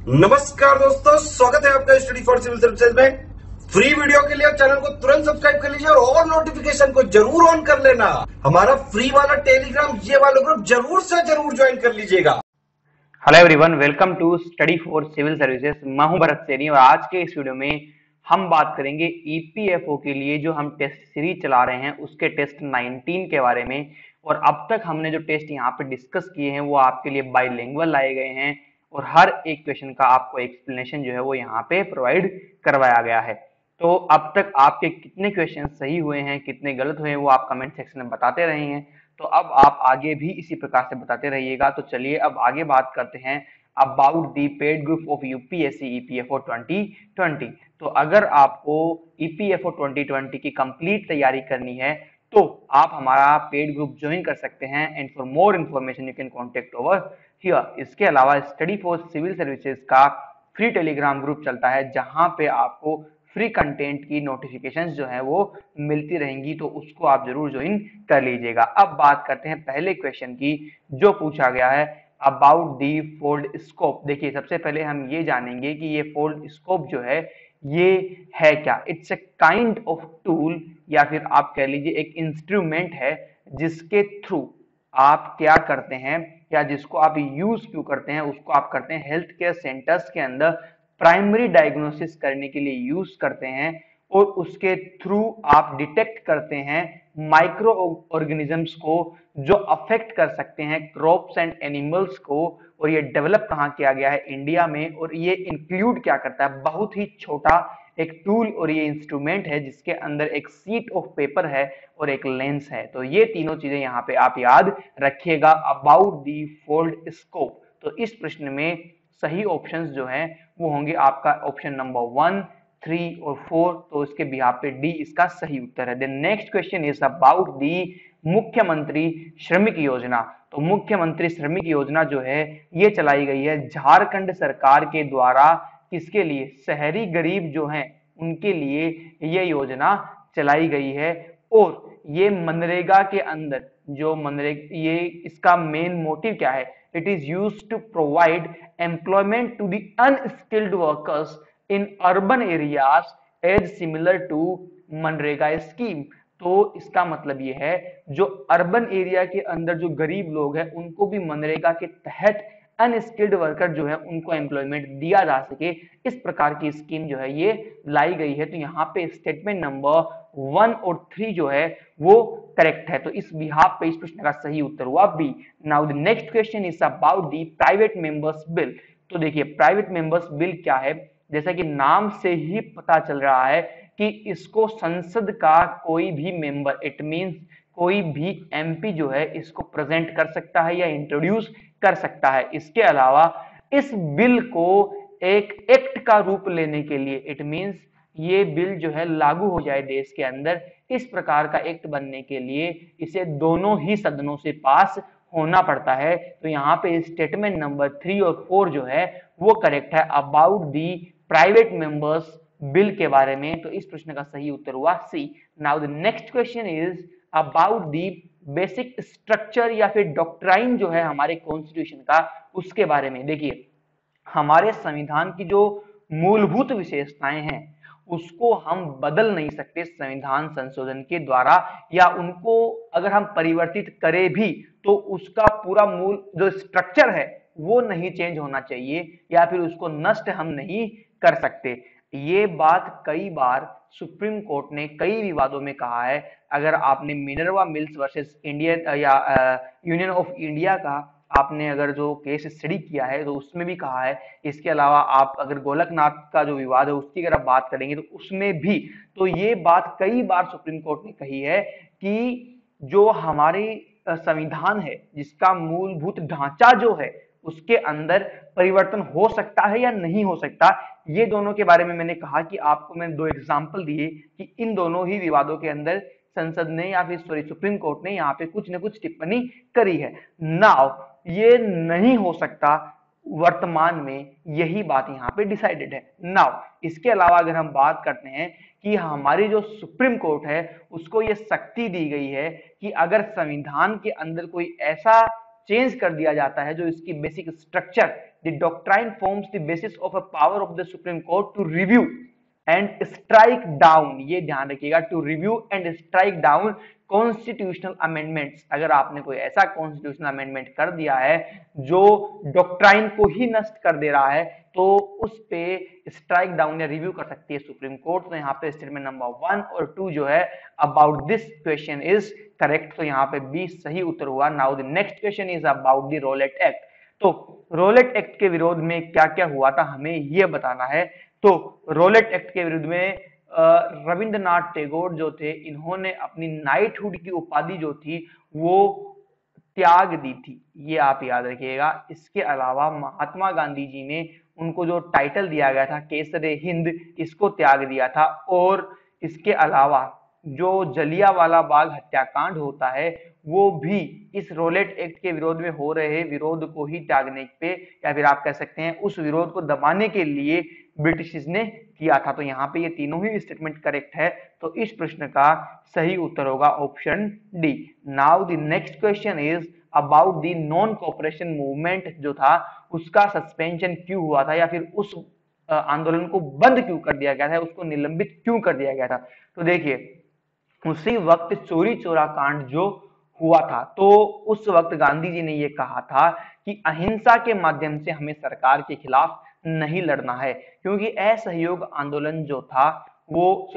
नमस्कार दोस्तों, स्वागत है आपका स्टडी फॉर सिविल सर्विसेज में। फ्री वीडियो के लिए चैनल को तुरंत सब्सक्राइब कर लीजिए और नोटिफिकेशन को जरूर ऑन कर लेना। हमारा फ्री वाला टेलीग्राम ये वाला ग्रुप जरूर से जरूर ज्वाइन कर लीजिएगा। Hello everyone, welcome to study for civil services. मैं हूं भरत सेनी और आज के इस वीडियो में हम बात करेंगे ईपीएफओ के लिए जो हम टेस्ट सीरीज चला रहे हैं उसके टेस्ट 19 के बारे में। और अब तक हमने जो टेस्ट यहाँ पे डिस्कस किए हैं वो आपके लिए बाइलिंगुअल लाए गए हैं और हर एक क्वेश्चन का आपको एक्सप्लेनेशन जो है वो यहाँ पे प्रोवाइड करवाया गया है। तो अब तक आपके कितने क्वेश्चन सही हुए हैं, कितने गलत हुए हैं, वो आप कमेंट सेक्शन में बताते रहे हैं। तो अब आप आगे भी इसी प्रकार से बताते रहिएगा। तो चलिए अब आगे बात करते हैं about the paid group of UPSC EPFO 2020। तो अगर आपको ईपीएफओ 2020 की कंप्लीट तैयारी करनी है तो आप हमारा पेड ग्रुप ज्वाइन कर सकते हैं। And for more information you can contact over here. इसके अलावा स्टडी फॉर सिविल सर्विसेज का फ्री टेलीग्राम ग्रुप चलता है जहां पे आपको फ्री कंटेंट की नोटिफिकेशंस जो है वो मिलती रहेंगी, तो उसको आप जरूर ज्वाइन कर लीजिएगा। अब बात करते हैं पहले क्वेश्चन की जो पूछा गया है अबाउट दी फोल्ड स्कोप। देखिए सबसे पहले हम ये जानेंगे कि ये फोल्ड स्कोप जो है ये है क्या। It's a kind of tool या फिर आप कह लीजिए एक इंस्ट्रूमेंट है जिसके थ्रू आप क्या करते हैं या जिसको आप यूज क्यों करते हैं, उसको आप करते हैं हेल्थ केयर सेंटर्स के अंदर प्राइमरी डायग्नोसिस करने के लिए यूज करते हैं। और उसके थ्रू आप डिटेक्ट करते हैं माइक्रो ऑर्गेनिजम्स को जो अफेक्ट कर सकते हैं क्रॉप्स एंड एनिमल्स को। और ये डेवलप कहाँ किया गया है, इंडिया में। और ये इंक्लूड क्या करता है, बहुत ही छोटा एक टूल और ये इंस्ट्रूमेंट है जिसके अंदर एक सीट ऑफ पेपर है और एक लेंस है। तो ये तीनों चीजें यहाँ पे आप याद रखिएगा अबाउट दी फोल्ड स्कोप। तो इस प्रश्न में सही ऑप्शंस जो हैं वो होंगे आपका ऑप्शन नंबर 1, 3 और 4। तो इसके बिहाफ पे डी इसका सही उत्तर है। Then next question is about the Mukhyamantri Shramik योजना। तो मुख्यमंत्री श्रमिक योजना जो है ये चलाई गई है झारखंड सरकार के द्वारा। किसके लिए, शहरी गरीब जो हैं उनके लिए ये योजना चलाई गई है। और ये मनरेगा के अंदर जो मनरेगा ये इसका मेन मोटिव क्या है, it is used to provide employment to the unskilled workers in urban areas as similar to MNREGA scheme. तो इसका मतलब ये है जो अर्बन एरिया के अंदर जो गरीब लोग हैं उनको भी मनरेगा के तहत अनस्किल्ड वर्कर जो है उनको एम्प्लॉयमेंट दिया जा सके, इस प्रकार की स्कीम जो है ये लाई गई है। तो यहाँ पे स्टेटमेंट नंबर 1 और 3 जो है वो करेक्ट है। तो इस बिहाफ पे इस प्रश्न का सही उत्तर हुआ B. Now the next question is about the private members bill. तो देखिए प्राइवेट मेंबर्स बिल क्या है, जैसा कि नाम से ही पता चल रहा है कि इसको संसद का कोई भी मेंबर, इट मींस कोई भी एमपी जो है इसको प्रेजेंट कर सकता है या इंट्रोड्यूस कर सकता है। इसके अलावा इस बिल को एक एक्ट का रूप लेने के लिए, इट मींस ये बिल जो है लागू हो जाए देश के अंदर, इस प्रकार का एक्ट बनने के लिए इसे दोनों ही सदनों से पास होना पड़ता है। तो यहाँ पे स्टेटमेंट नंबर 3 और 4 जो है वो करेक्ट है about the private members bill के बारे में। तो इस प्रश्न का सही उत्तर हुआ C. Now the next question is about the basic structure या फिर डॉक्ट्राइन जो है हमारे कॉन्स्टिट्यूशन का, उसके बारे में। देखिए हमारे संविधान की जो मूलभूत विशेषताएं हैं उसको हम बदल नहीं सकते संविधान संशोधन के द्वारा, या उनको अगर हम परिवर्तित करें भी तो उसका पूरा मूल जो स्ट्रक्चर है वो नहीं चेंज होना चाहिए या फिर उसको नष्ट हम नहीं कर सकते। ये बात कई बार सुप्रीम कोर्ट ने कई विवादों में कहा है। अगर आपने मिनर्वा मिल्स वर्सेस इंडियन या यूनियन ऑफ इंडिया का आपने अगर जो केस स्टडी किया है तो उसमें भी कहा है। इसके अलावा आप अगर गोलकनाथ का जो विवाद है उसकी अगर आप बात करेंगे तो उसमें भी तो ये बात कई बार सुप्रीम कोर्ट ने कही है कि जो हमारी संविधान है जिसका मूलभूत ढांचा जो है उसके अंदर परिवर्तन हो सकता है या नहीं हो सकता। ये दोनों के बारे में मैंने कहा कि आपको मैंने 2 एग्जांपल दिए कि इन दोनों ही विवादों के अंदर संसद ने या फिर सॉरी सुप्रीम कोर्ट ने यहाँ पे कुछ न कुछ टिप्पणी करी है। नाउ ये नहीं हो सकता वर्तमान में, यही बात यहाँ पे डिसाइडेड है। नाउ इसके अलावा अगर हम बात करते हैं कि हमारी जो सुप्रीम कोर्ट है उसको ये शक्ति दी गई है कि अगर संविधान के अंदर कोई ऐसा चेंज कर दिया जाता है जो इसकी basic structure the doctrine forms the basis of a power of the supreme court to review and strike down, ये ध्यान रखिएगा, to review and strike down constitutional amendments. अगर आपने कोई ऐसा कॉन्स्टिट्यूशनल अमेंडमेंट कर दिया है जो डॉक्ट्राइन को ही नष्ट कर दे रहा है, तो उस पे स्ट्राइक डाउन या रिव्यू कर सकती है सुप्रीम कोर्ट। तो यहाँ पे स्टेटमेंट नंबर 1 और 2 जो है about this question is correct. तो यहाँ पे बी सही उत्तर हुआ। Now the next question is about the Rowlatt Act. तो रोलेट एक्ट के विरोध में क्या क्या हुआ था हमें यह बताना है। तो रोलेट एक्ट के विरुद्ध में रविंद्रनाथ टैगोर जो थे, इन्होंने अपनी नाइटहुड की उपाधि जो थी वो त्याग दी थी, ये आप याद रखिएगा। इसके अलावा महात्मा गांधी जी ने उनको जो टाइटल दिया गया था केसरे हिंद, इसको त्याग दिया था। और इसके अलावा जो जलियांवाला बाग हत्याकांड होता है वो भी इस रोलेट एक्ट के विरोध में हो रहे विरोध को ही त्यागने पे, या फिर आप कह सकते हैं उस विरोध को दबाने के लिए ब्रिटिश ने किया था। तो यहाँ पे ये तीनों ही स्टेटमेंट करेक्ट है। तो इस प्रश्न का सही उत्तर होगा option D. Now the next question is about the non cooperation movement जो था उसका सस्पेंशन क्यों हुआ था, या फिर उस आंदोलन को बंद क्यों कर दिया गया था, उसको निलंबित क्यों कर दिया गया था। तो देखिए उसी वक्त चोरी चोरा कांड जो हुआ था, तो उस वक्त गांधी जी ने यह कहा था कि अहिंसा के माध्यम से हमें सरकार के खिलाफ नहीं लड़ना है, क्योंकि असहयोग आंदोलन जो था वो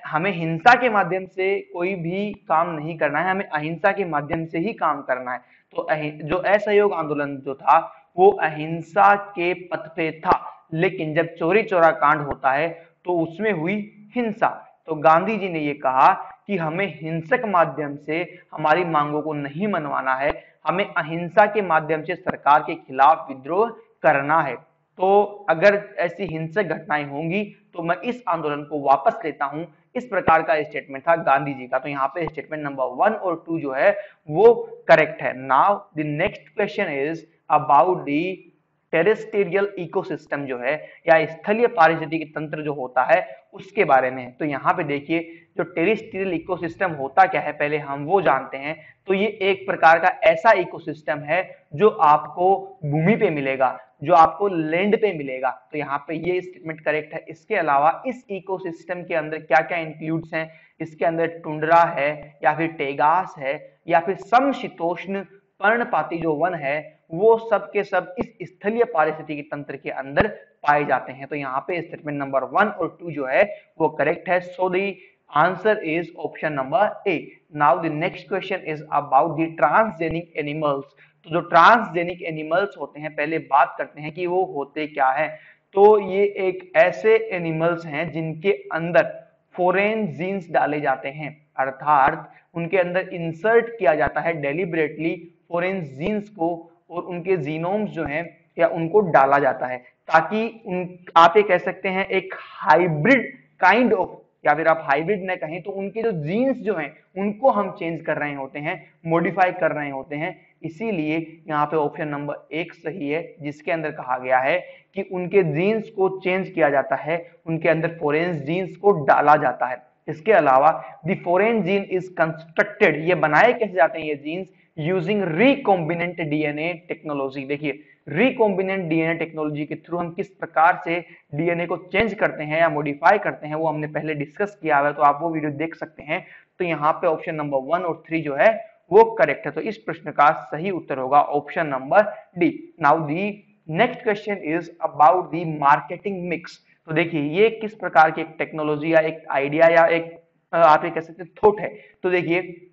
हमें हिंसा के माध्यम से कोई भी काम नहीं करना है, हमें अहिंसा के माध्यम से ही काम करना है। तो जो असहयोग आंदोलन जो था वो अहिंसा के पथ पे था, लेकिन जब चोरी चोरा कांड होता है तो उसमें हुई हिंसा। तो गांधी जी ने यह कहा कि हमें हिंसक माध्यम से हमारी मांगों को नहीं मनवाना है, हमें अहिंसा के माध्यम से सरकार के खिलाफ विद्रोह करना है। तो अगर ऐसी हिंसक घटनाएं होंगी तो मैं इस आंदोलन को वापस लेता हूं, इस प्रकार का स्टेटमेंट था गांधी जी का। तो यहाँ पे स्टेटमेंट नंबर 1 और 2 जो है वो करेक्ट है। Now the next question is about the terrestrial ecosystem जो है या स्थलीय पारिस्थितिकी तंत्र जो होता है उसके बारे में। तो यहाँ पे देखिए जो टेरेस्टेरियल इकोसिस्टम होता क्या है पहले हम वो जानते हैं। तो ये एक प्रकार का ऐसा इकोसिस्टम है जो आपको भूमि पे मिलेगा, जो आपको लैंड पे मिलेगा। तो यहाँ पे ये स्टेटमेंट करेक्ट है। इसके अलावा इस इकोसिस्टम के अंदर क्या क्या इंक्लूड्स हैं, इसके अंदर टुंड्रा है या फिर टेगास है या फिर समशीतोष्ण पर्णपाती जो वन है, वो सब के सब इस स्थलीय पारिस्थितिकी तंत्र के अंदर पाए जाते हैं। तो यहाँ पे स्टेटमेंट नंबर 1 और 2 जो है वो करेक्ट है। So the answer is option number A. Now the next question is about the transgenic animals. तो जो ट्रांसजेनिक एनिमल्स होते हैं पहले बात करते हैं कि वो होते क्या है। तो ये एक ऐसे एनिमल्स हैं जिनके अंदर फॉरेन जीन्स डाले जाते हैं, अर्थात उनके अंदर इंसर्ट किया जाता है डेलिबरेटली फॉरेन जीन्स को, और उनके जीनोम्स जो हैं या उनको डाला जाता है ताकि आप ये कह सकते हैं एक हाइब्रिड काइंड ऑफ, या फिर आप हाइब्रिड न कहें तो उनके जो जीन्स जो हैं उनको हम चेंज कर रहे होते हैं, मॉडिफाई कर रहे होते हैं। इसीलिए यहाँ पे ऑप्शन नंबर 1 सही है, जिसके अंदर कहा गया है कि उनके जीन्स को चेंज किया जाता है, उनके अंदर फॉरेन जीन्स को डाला जाता है। इसके अलावा the foreign gene is constructed, ये बनाए कैसे जाते हैं ये genes, using recombinant DNA technology. देखिए रिकॉम्बिनेंट डीएनए टेक्नोलॉजी के थ्रू हम किस प्रकार से डीएनए को चेंज करते हैं या मॉडिफाई करते हैं वो हमने पहले डिस्कस किया है, तो आप वो वीडियो देख सकते हैं। तो यहाँ पे ऑप्शन नंबर 1 और 3 जो है वो करेक्ट है। तो इस प्रश्न का सही उत्तर होगा option number D. Now the next question is about the marketing mix. तो देखिए ये किस प्रकार की एक टेक्नोलॉजी या एक आइडिया या एक आप ये कह सकते हैं थॉट है। तो देखिए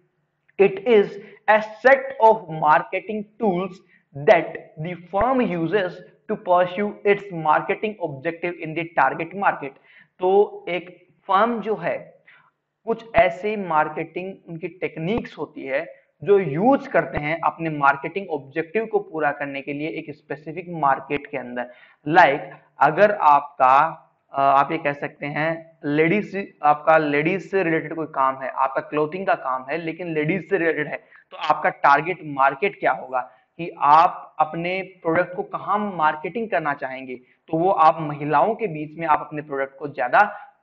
it is a set of marketing tools that the firm uses to pursue its marketing objective in the target market। तो एक फर्म जो है कुछ ऐसे मार्केटिंग उनकी टेक्निक्स होती है जो यूज करते हैं अपने मार्केटिंग ऑब्जेक्टिव को पूरा करने के लिए एक स्पेसिफिक मार्केट के अंदर। लाइक अगर आपका आप ये कह सकते हैं आपका लेडीज से रिलेटेड कोई काम है, आपका क्लोथिंग का काम है लेकिन लेडीज से रिलेटेड है, तो आपका टारगेट मार्केट क्या होगा कि आप अपने प्रोडक्ट को कहाँ मार्केटिंग करना चाहेंगे। तो वो आप महिलाओं के बीच में आप अपने प्रोडक्ट को ज्यादा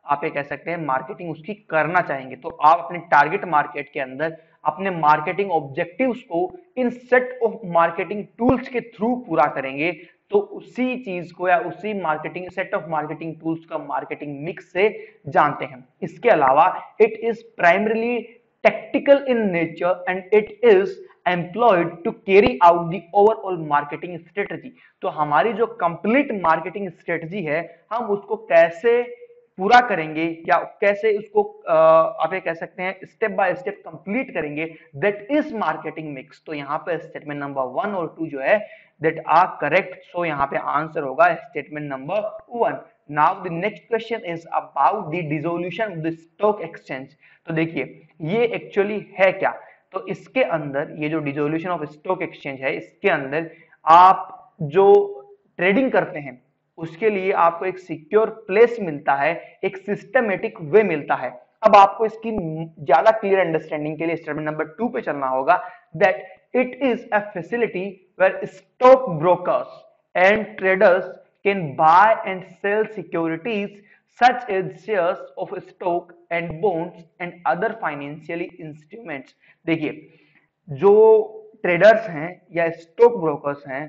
आप ये कह सकते हैं मार्केटिंग उसकी करना चाहेंगे। तो आप अपने टारगेट मार्केट के अंदर अपने मार्केटिंग ऑब्जेक्टिव्स को इन सेट ऑफ मार्केटिंग टूल्स के थ्रू पूरा करेंगे तो उसी चीज को या उसी marketing set of marketing tools का मार्केटिंग मिक्स से जानते हैं। इसके अलावा it is primarily tactical in nature and it is employed to carry out the overall marketing strategy। तो हमारी जो कंप्लीट मार्केटिंग स्ट्रेटजी है हम उसको कैसे पूरा करेंगे या कैसे उसको आप ये कह सकते हैं स्टेप बाय स्टेप कंप्लीट करेंगे, दैट इज मार्केटिंग मिक्स। तो यहाँ पे स्टेटमेंट नंबर 1 और 2 जो है दैट आर करेक्ट। सो यहाँ पे आंसर होगा statement number 1। Now the next question is about the dissolution of the stock exchange। तो देखिए ये एक्चुअली है क्या। तो इसके अंदर ये जो डिसोल्यूशन ऑफ स्टॉक एक्सचेंज है इसके अंदर आप जो ट्रेडिंग करते हैं उसके लिए आपको एक सिक्योर प्लेस मिलता है, एक सिस्टमेटिक वे मिलता है। अब आपको इसकी ज्यादा क्लियर अंडरस्टैंडिंग के लिए स्टेटमेंट नंबर 2 पे चलना होगा that it is a facility where stock brokers and traders can buy and sell securities such as shares of stock and bonds and other financial instruments। देखिए जो ट्रेडर्स हैं या stock brokers हैं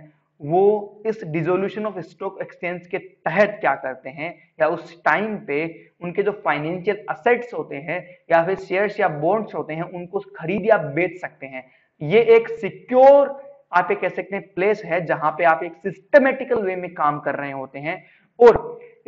वो इस डिसोल्यूशन ऑफ स्टॉक एक्सचेंज के तहत क्या करते हैं या उस टाइम पे उनके जो फाइनेंशियल असेट्स होते हैं या फिर शेयर्स या बॉन्ड्स होते हैं उनको खरीद या बेच सकते हैं। ये एक सिक्योर आप ये कह सकते हैं प्लेस है जहां पे आप एक सिस्टमेटिकल वे में काम कर रहे होते हैं और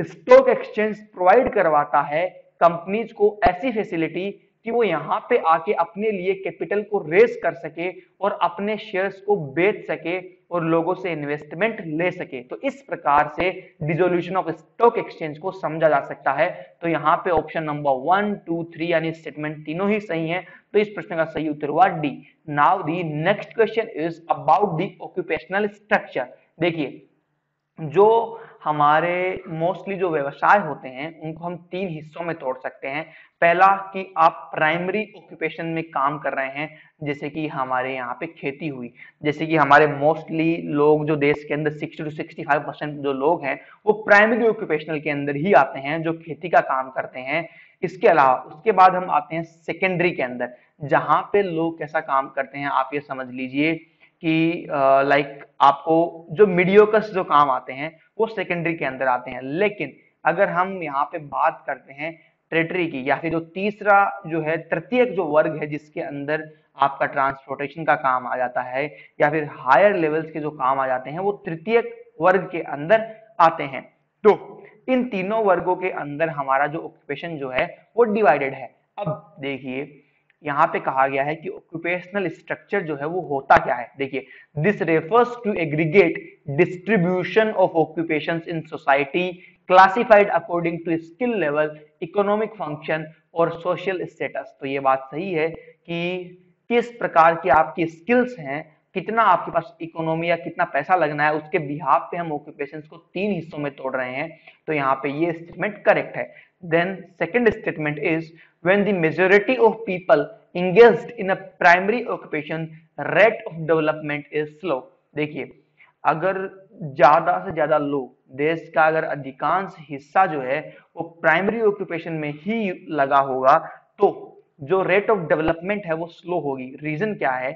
स्टॉक एक्सचेंज प्रोवाइड करवाता है कंपनीज को ऐसी फैसिलिटी कि वो यहाँ पे आके अपने लिए कैपिटल को रेज कर सके और अपने शेयर्स को बेच सके और लोगों से इन्वेस्टमेंट ले सके। तो इस प्रकार से डिसोल्यूशन ऑफ स्टॉक एक्सचेंज को समझा जा सकता है। तो यहाँ पे ऑप्शन नंबर 1, 2, 3 यानी स्टेटमेंट तीनों ही सही हैं। तो इस प्रश्न का सही उत्तर हुआ D. Now the next question is about the occupational structure. देखिए जो हमारे मोस्टली जो व्यवसाय होते हैं उनको हम 3 हिस्सों में तोड़ सकते हैं। पहला कि आप प्राइमरी ऑक्यूपेशन में काम कर रहे हैं, जैसे कि हमारे यहाँ पे खेती हुई, जैसे कि हमारे मोस्टली लोग जो देश के अंदर 60 to 65% जो लोग हैं वो प्राइमरी ऑक्यूपेशनल के अंदर ही आते हैं जो खेती का काम करते हैं। इसके अलावा उसके बाद हम आते हैं सेकेंडरी के अंदर जहां पे लोग कैसा काम करते हैं आप ये समझ लीजिए कि लाइक आपको जो मीडियोकस जो काम आते हैं वो सेकेंडरी के अंदर आते हैं। लेकिन अगर हम यहाँ पे बात करते हैं टेरिटरी की या फिर जो तीसरा जो है तृतीयक जो वर्ग है जिसके अंदर आपका ट्रांसपोर्टेशन का काम आ जाता है या फिर हायर लेवल्स के जो काम आ जाते हैं वो तृतीयक वर्ग के अंदर आते हैं। तो इन तीनों वर्गों के अंदर हमारा जो ऑक्यूपेशन जो है वो डिवाइडेड है। अब देखिए यहाँ पे कहा गया है कि ऑक्यूपेशनल स्ट्रक्चर जो है वो होता क्या है। देखिए this refers to aggregate distribution of occupations in society classified according to skill level, economic function और सोशल स्टेटस। तो ये बात सही है कि किस प्रकार की आपकी स्किल्स हैं, कितना आपके पास इकोनॉमी या कितना पैसा लगना है, उसके बिहाफ पे हम ऑक्यूपेशंस को 3 हिस्सों में तोड़ रहे हैं। तो यहाँ पे ये स्टेटमेंट करेक्ट है। Then second statement is when the majority of people engaged in a primary occupation rate of development is slow। देखिए अगर ज्यादा से ज्यादा लोग देश का अगर अधिकांश हिस्सा जो है वो प्राइमरी ऑक्यूपेशन में ही लगा होगा तो जो रेट ऑफ डेवलपमेंट है वो स्लो होगी। रीजन क्या है,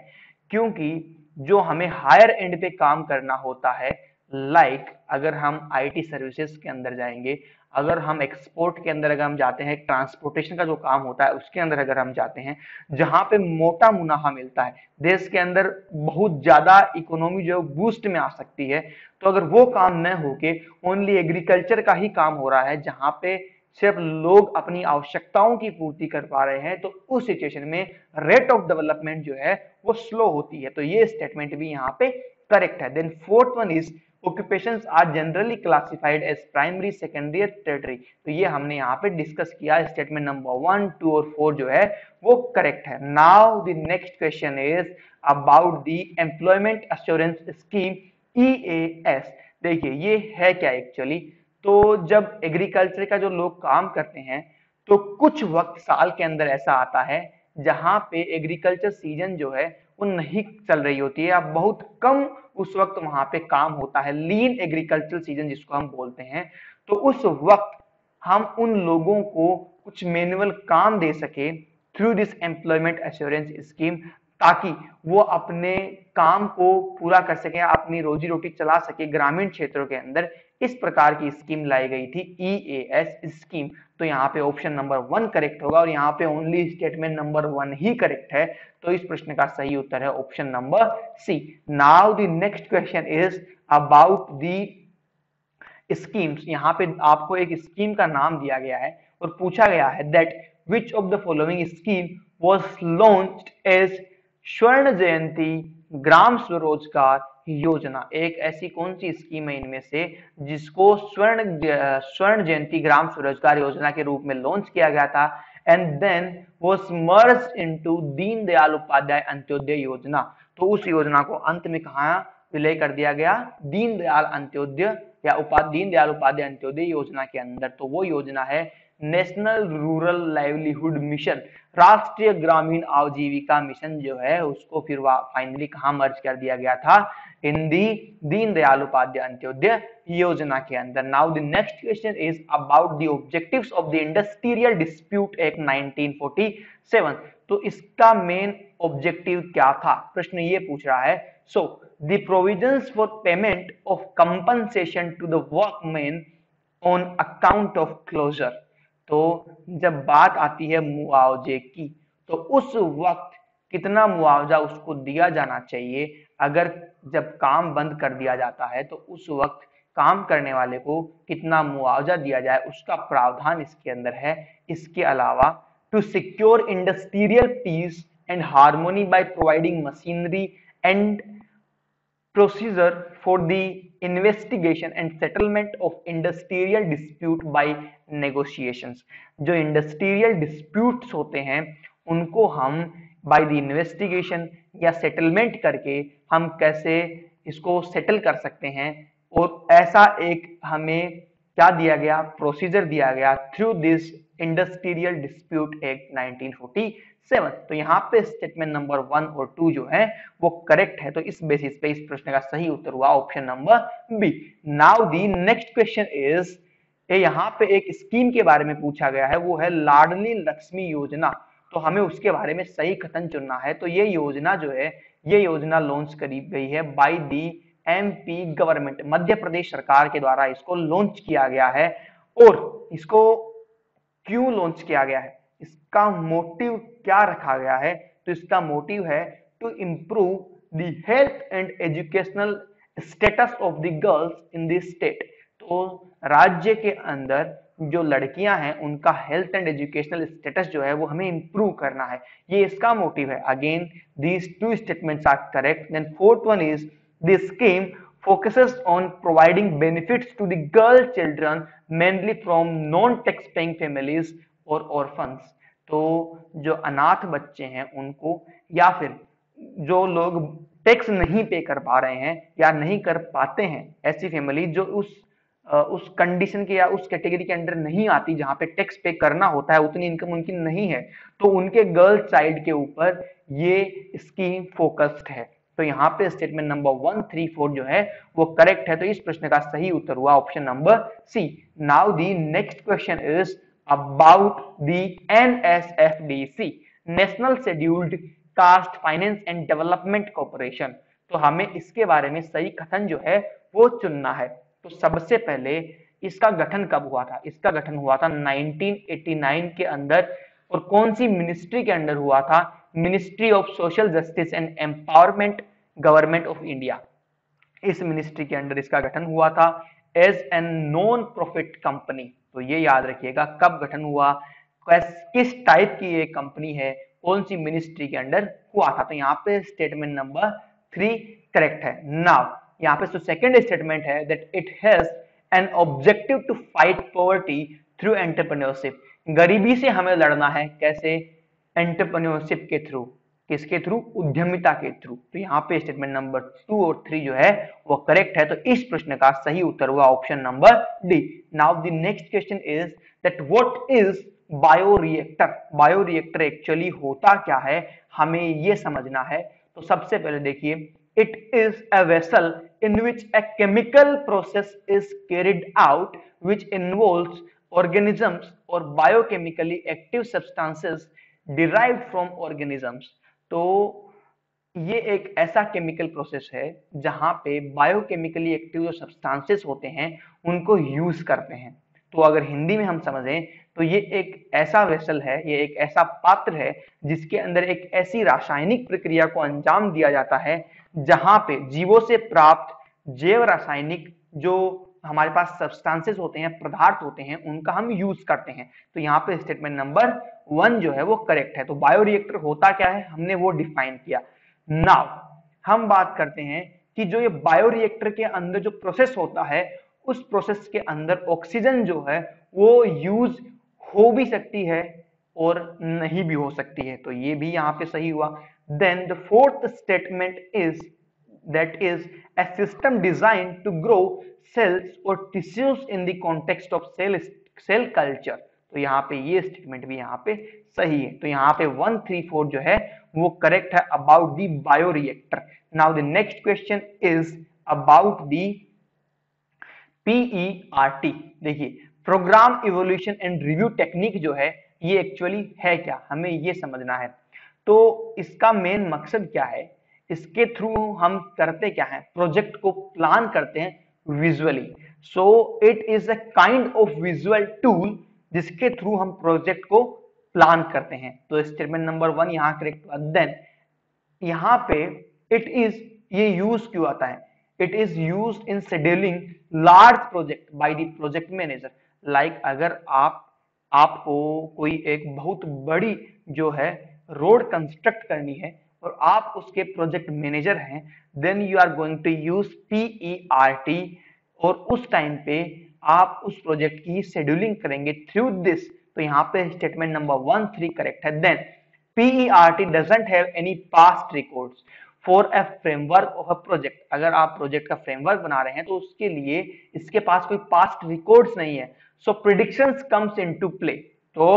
क्योंकि जो हमें हायर एंड पे काम करना होता है लाइक अगर हम आईटी सर्विसेज के अंदर जाएंगे, अगर हम एक्सपोर्ट के अंदर अगर हम जाते हैं, ट्रांसपोर्टेशन का जो काम होता है उसके अंदर अगर हम जाते हैं जहां पे मोटा मुनाफा मिलता है, देश के अंदर बहुत ज्यादा इकोनॉमी जो है बूस्ट में आ सकती है, तो अगर वो काम न होके ओनली एग्रीकल्चर का ही काम हो रहा है जहां पे सिर्फ लोग अपनी आवश्यकताओं की पूर्ति कर पा रहे हैं, तो उस सिचुएशन में रेट ऑफ डेवलपमेंट जो है वो स्लो होती है। तो ये स्टेटमेंट भी यहाँ पे करेक्ट है। Then fourth one is occupations are generally classified as primary, secondary और tertiary। तो ये हमने यहाँ पे डिस्कस किया। स्टेटमेंट नंबर 1, 2 और 4 जो है वो करेक्ट है। Now the next question is about the employment assurance scheme EAS। देखिए ये है क्या एक्चुअली, तो जब एग्रीकल्चर का जो लोग काम करते हैं तो कुछ वक्त साल के अंदर ऐसा आता है जहां पे एग्रीकल्चर सीजन जो है वो नहीं चल रही होती है या बहुत कम उस वक्त वहां पे काम होता है, लीन एग्रीकल्चर सीजन जिसको हम बोलते हैं। तो उस वक्त हम उन लोगों को कुछ मैनुअल काम दे सके through this employment assurance scheme, ताकि वो अपने काम को पूरा कर सके, अपनी रोजी रोटी चला सके ग्रामीण क्षेत्रों के अंदर। इस प्रकार की स्कीम लाई गई थी, EAS स्कीम। तो यहाँ पे ऑप्शन नंबर 1 करेक्ट होगा और यहाँ पे ओनली स्टेटमेंट नंबर 1 ही करेक्ट है। तो इस प्रश्न का सही उत्तर है option number C. Now the next question is about the schemes. यहाँ पे आपको एक स्कीम का नाम दिया गया है और पूछा गया है that which of the following scheme was launched as Swarna Jayanti ग्राम स्वरोजगार योजना। एक ऐसी कौन सी स्कीम है इनमें से जिसको स्वर्ण जयंती ग्राम स्वरोजगार योजना के रूप में लॉन्च किया गया था and then was merged into Deendayal Upadhyaya Antyodaya Yojana. तो उस योजना को अंत में कहा विलय कर दिया गया, दीनदयाल अंत्योदय या दीनदयाल उपाध्याय अंत्योदय योजना के अंदर। तो वो योजना है नेशनल रूरल लाइवलीहुड मिशन, राष्ट्रीय ग्रामीण आजीविका मिशन जो है उसको फिर फाइनली कहां मर्ज कर दिया गया था, इन दी दीनदयाल उपाध्याय अंत्योदय योजना के अंदर। Now the next question is about the objectives of the industrial dispute act 1947। तो इसका मेन ऑब्जेक्टिव क्या था, प्रश्न ये पूछ रहा है। सो the provisions for payment of compensation to the workmen on account of closure। तो जब बात आती है मुआवजे की, तो उस वक्त कितना मुआवजा उसको दिया जाना चाहिए, अगर जब काम बंद कर दिया जाता है तो उस वक्त काम करने वाले को कितना मुआवजा दिया जाए, उसका प्रावधान इसके अंदर है। इसके अलावा to secure industrial peace and harmony by providing machinery and procedure for the investigation and settlement of industrial dispute by negotiations। जो इंडस्ट्रियल डिस्प्यूट्स होते हैं उनको हम बाय द इन्वेस्टिगेशन या सेटलमेंट करके हम कैसे इसको सेटल कर सकते हैं, और ऐसा एक हमें क्या दिया गया, प्रोसीजर दिया गया through this industrial dispute act 1947। तो यहाँ पे स्टेटमेंट नंबर 1 और 2 जो है वो करेक्ट है। तो इस बेसिस पे इस प्रश्न का सही उत्तर हुआ option number B. Now the next question is, यहाँ पे एक स्कीम के बारे में पूछा गया है, वो है लाडली लक्ष्मी योजना। तो हमें उसके बारे में सही कथन चुनना है। तो ये योजना जो है, ये योजना लॉन्च करी गई है by the MP government, Madhya Pradesh सरकार के द्वारा इसको लॉन्च किया गया है। और इसको क्यों लॉन्च किया गया है, इसका मोटिव क्या रखा गया है, तो इसका मोटिव है to improve the health and educational status of the girls in this state. तो राज्य के अंदर जो लड़कियां हैं उनका हेल्थ एंड एजुकेशनल स्टेटस जो है वो हमें इंप्रूव करना है, ये इसका मोटिव है। Again these two statements are correct. Then fourth one is the scheme focuses on providing benefits to the girl children mainly from non-tax paying families or orphans। तो जो अनाथ बच्चे हैं उनको, या फिर जो लोग टैक्स नहीं पे कर पा रहे हैं या नहीं कर पाते हैं, ऐसी फैमिली जो उस कंडीशन के या उस कैटेगरी के अंडर नहीं आती जहां पे टैक्स पे करना होता है, उतनी इनकम उनकी नहीं है, तो उनके गर्ल चाइल्ड के ऊपर ये स्कीम फोकस्ड है। तो यहाँ पे स्टेटमेंट नंबर 1, 3, 4 जो है वो करेक्ट है। तो इस प्रश्न का सही उत्तर हुआ option number C. Now the next question is about the NSFDC, national scheduled caste finance and development corporation. तो हमें इसके बारे में सही कथन जो है वो चुनना है। तो सबसे पहले इसका गठन कब हुआ था, इसका गठन हुआ था 1989 के अंदर। और कौन सी मिनिस्ट्री के अंडर हुआ था, ministry of social justice and empowerment government of India. इस मिनिस्ट्री के अंडर इसका गठन हुआ था as an non profit company. तो ये याद रखिएगा कब गठन हुआ, किस टाइप की ये कंपनी है, कौन सी मिनिस्ट्री के अंडर हुआ था। तो यहाँ पे स्टेटमेंट नंबर 3 करेक्ट है। नाउ यहाँ पे सेकंड स्टेटमेंट है that it has an objective to fight poverty through entrepreneurship. गरीबी से हमें लड़ना है, कैसे, एंटरप्रेन्योरशिप के थ्रू, किसके थ्रू, उद्यमिता के थ्रू। तो यहाँ पे स्टेटमेंट नंबर 2 और 3 जो है वो करेक्ट है। तो इस प्रश्न का सही उत्तर हुआ option number D. Now the next question is that what is bioreactor. Bioreactor actually होता क्या है, हमें ये समझना है। तो सबसे पहले देखिए, it is a vessel in which a chemical process is carried out which involves organisms or biochemically active substances derived from organisms। तो ये एक ऐसा केमिकल प्रोसेस है जहां पे बायोकेमिकली एक्टिव जो सब्सटेंसेस होते हैं उनको यूज करते हैं। तो अगर हिंदी में हम समझें तो ये एक ऐसा वेसल है, ये एक ऐसा पात्र है जिसके अंदर एक ऐसी रासायनिक प्रक्रिया को अंजाम दिया जाता है जहां पे जीवों से प्राप्त जैव रासायनिक जो हमारे पास सब्सटेंसेस होते हैं, पदार्थ होते हैं, उनका हम यूज करते हैं। तो यहाँ पे स्टेटमेंट नंबर 1 जो है वो करेक्ट है। तो बायोरिएक्टर होता क्या है हमने वो डिफाइन किया। नाउ हम बात करते हैं कि जो ये बायोरिएक्टर के अंदर जो प्रोसेस होता है उस प्रोसेस के अंदर ऑक्सीजन जो है वो यूज हो भी सकती है और नहीं भी हो सकती है। तो ये भी यहाँ पे सही हुआ। Then the fourth statement is that is a system designed to grow cells or tissues in the context of cell culture। तो यहाँ पे ये स्टेटमेंट भी यहाँ पे सही है। तो यहाँ पे 1, 3, 4 जो है वो करेक्ट है about the bioreactor. Now the next question is about the PERT। देखिए program evolution and review technique जो है ये एक्चुअली है क्या, हमें ये समझना है। तो इसका मेन मकसद क्या है, इसके थ्रू हम करते क्या है, प्रोजेक्ट को प्लान करते हैं visually. So it is a kind of visual tool जिसके थ्रू हम प्रोजेक्ट को प्लान करते हैं। तो स्टेटमेंट नंबर 1 यहाँ करेक्ट हुआ। देन यहाँ पे इट इज, ये यूज क्यों आता है, it is use in scheduling large project by the project manager. Like अगर आपको कोई एक बहुत बड़ी जो है रोड कंस्ट्रक्ट करनी है और आप उसके प्रोजेक्ट मैनेजर हैं, then you are going to use PERT और उस टाइम पे आप उस प्रोजेक्ट की शेड्यूलिंग करेंगे थ्रू दिस। तो यहाँ पे स्टेटमेंट नंबर 1, 3 करेक्ट है। Then PERT doesn't have any past records for a framework of a project। अगर आप प्रोजेक्ट का फ्रेमवर्क बना रहे हैं तो उसके लिए इसके पास कोई पास्ट रिकॉर्ड्स नहीं है। सो प्रिडिक्शंस कम्स इनटू प्ले। तो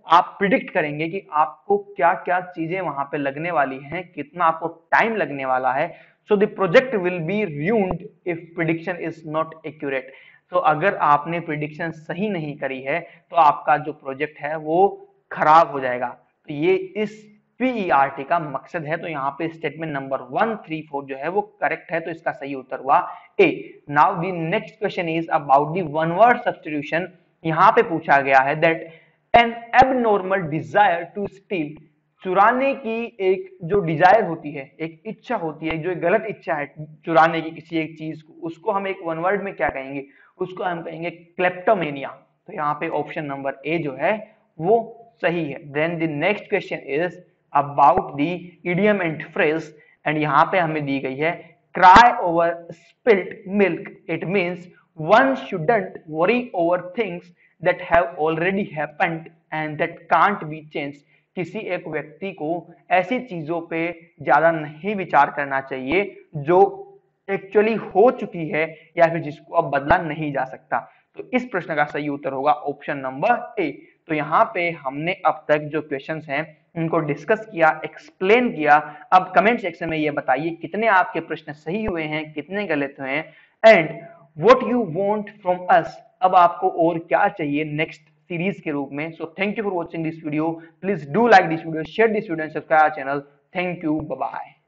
आप प्रिडिक्ट करेंगे कि आपको क्या क्या चीजें वहां पे लगने वाली हैं, कितना आपको टाइम लगने वाला है। So the project will be ruined if prediction is not accurate। तो अगर आपने प्रिडिक्शन सही नहीं करी है तो आपका जो प्रोजेक्ट है वो खराब हो जाएगा। तो ये इस PERT का मकसद है। तो यहाँ पे स्टेटमेंट नंबर 1, 3, 4 जो है वो करेक्ट है। तो इसका सही उत्तर हुआ A. Now the next question is about the one word substitution. यहाँ पे पूछा गया है that an abnormal desire to steal. चुराने की एक जो डिजायर होती है, एक इच्छा होती है, जो एक गलत इच्छा है चुराने की किसी एक चीज को, उसको हम एक वन वर्ड में क्या कहेंगे, उसको हम कहेंगे क्लेप्टोमेनिया। तो यहाँ पे ऑप्शन नंबर ए जो है वो सही है। Then the next question is about the idiom and phrase and यहाँ पे हमें दी गई है cry over spilt milk. It means one shouldn't worry over things that have already happened and that can't be changed. किसी एक व्यक्ति को ऐसी चीजों पे ज्यादा नहीं विचार करना चाहिए जो एक्चुअली हो चुकी है या फिर जिसको अब बदला नहीं जा सकता। तो इस प्रश्न का सही उत्तर होगा ऑप्शन नंबर ए। तो यहाँ पे हमने अब तक जो क्वेश्चंस हैं उनको डिस्कस किया, एक्सप्लेन किया। अब कमेंट सेक्शन में ये बताइए कितने आपके प्रश्न सही हुए हैं, कितने गलत हुए हैं, and what you want from us. अब आपको और क्या चाहिए नेक्स्ट सीरीज के रूप में। So thank you for watching this video. Please do like this video, share this video and subscribe our channel. Thank you, bye bye.